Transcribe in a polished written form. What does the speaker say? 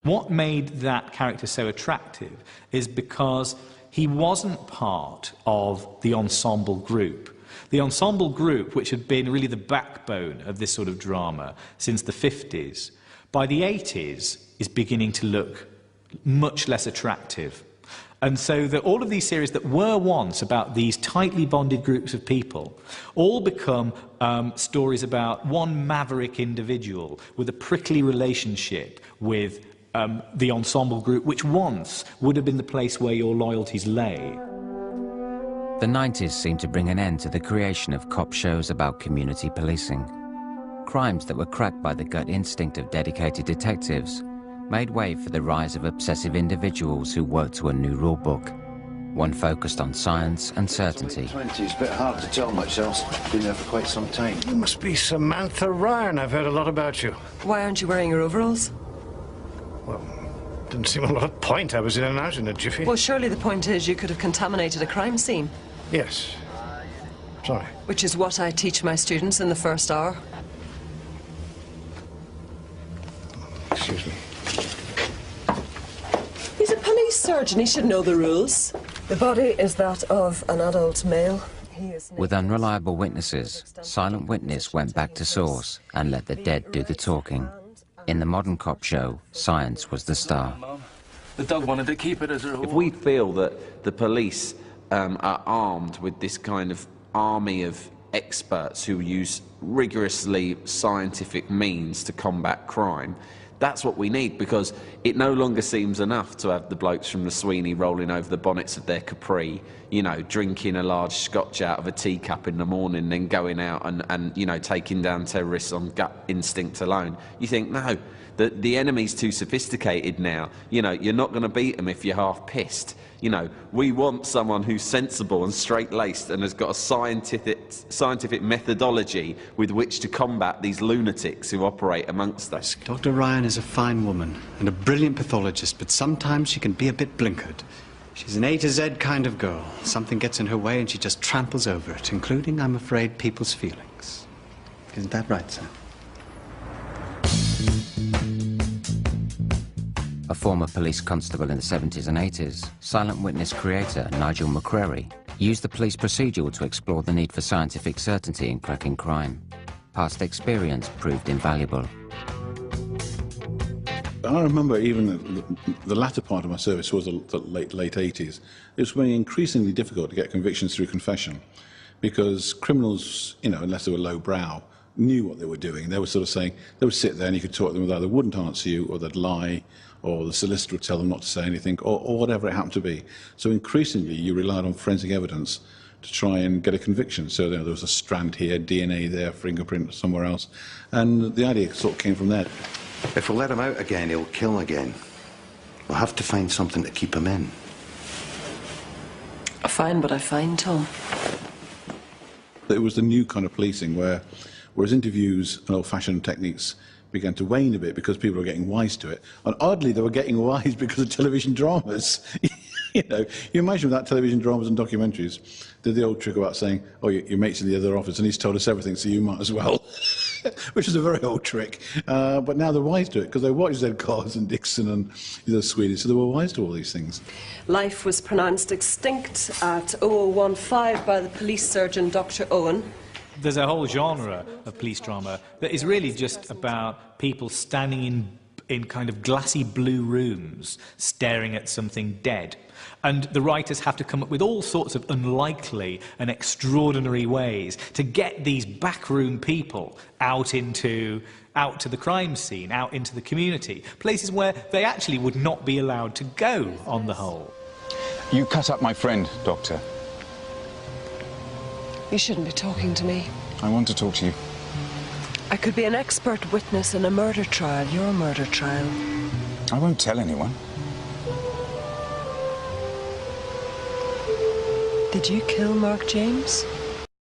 What made that character so attractive is because he wasn't part of the ensemble group. The ensemble group, which had been really the backbone of this sort of drama since the 50s, by the 80s is beginning to look much less attractive. And so all of these series that were once about these tightly bonded groups of people all become stories about one maverick individual with a prickly relationship with the ensemble group, which once would have been the place where your loyalties lay. The 90s seemed to bring an end to the creation of cop shows about community policing. Crimes that were cracked by the gut instinct of dedicated detectives made way for the rise of obsessive individuals who worked to a new rule book, one focused on science and certainty. It's a bit hard to tell much else. Been there for quite some time. You must be Samantha Ryan. I've heard a lot about you. Why aren't you wearing your overalls? Well, didn't seem a lot of point. I was in and out in a jiffy. Well, surely the point is you could have contaminated a crime scene. Yes. Sorry. Which is what I teach my students in the first hour. Excuse me. He's a police surgeon. He should know the rules. The body is that of an adult male. With unreliable witnesses, Silent Witness went back to source and let the dead do the talking. In the modern cop show, science was the star. The dog wanted to keep it as a reward. If we feel that the police are armed with this kind of army of experts who use rigorously scientific means to combat crime, that's what we need, because it no longer seems enough to have the blokes from the Sweeney rolling over the bonnets of their Capri, you know, drinking a large scotch out of a teacup in the morning, then going out and you know, taking down terrorists on gut instinct alone. You think, no, the enemy's too sophisticated now. You know, you're not going to beat them if you're half pissed. You know, we want someone who's sensible and straight-laced and has got a scientific methodology with which to combat these lunatics who operate amongst us. Dr. Ryan is a fine woman and a brilliant pathologist, but sometimes she can be a bit blinkered. She's an A to Z kind of girl. Something gets in her way and she just tramples over it, including, I'm afraid, people's feelings. Isn't that right, sir? A former police constable in the 70s and 80s, Silent Witness creator Nigel McCreary used the police procedural to explore the need for scientific certainty in cracking crime. Past experience proved invaluable. I remember even the latter part of my service was the late 80s. It was becoming increasingly difficult to get convictions through confession because criminals, you know, unless they were lowbrow, knew what they were doing. They were sort of saying, they would sit there and you could talk to them, they either wouldn't answer you or they'd lie, or the solicitor would tell them not to say anything, or whatever it happened to be. So increasingly you relied on forensic evidence to try and get a conviction. So there was a strand here, DNA there, fingerprint somewhere else, and the idea sort of came from there. If we let him out again, he'll kill again. We'll have to find something to keep him in. Fine, but I find Tom. It was the new kind of policing whereas interviews and old-fashioned techniques began to wane a bit because people were getting wise to it. And oddly, they were getting wise because of television dramas. You know, you imagine without television dramas and documentaries, did the old trick about saying, oh, your mate's in the other office and he's told us everything, so you might as well, which is a very old trick. But now they're wise to it because they watched Zed Cars and Dixon and the Swedish, so they were wise to all these things. Life was pronounced extinct at 0015 by the police surgeon, Dr. Owen. There's a whole genre of police drama that is really just about people standing in kind of glassy blue rooms staring at something dead. And the writers have to come up with all sorts of unlikely and extraordinary ways to get these backroom people out to the crime scene, out into the community, places where they actually would not be allowed to go on the whole. You cut up my friend, Doctor. You shouldn't be talking to me. I want to talk to you. I could be an expert witness in a murder trial, your murder trial. I won't tell anyone. Did you kill Mark James?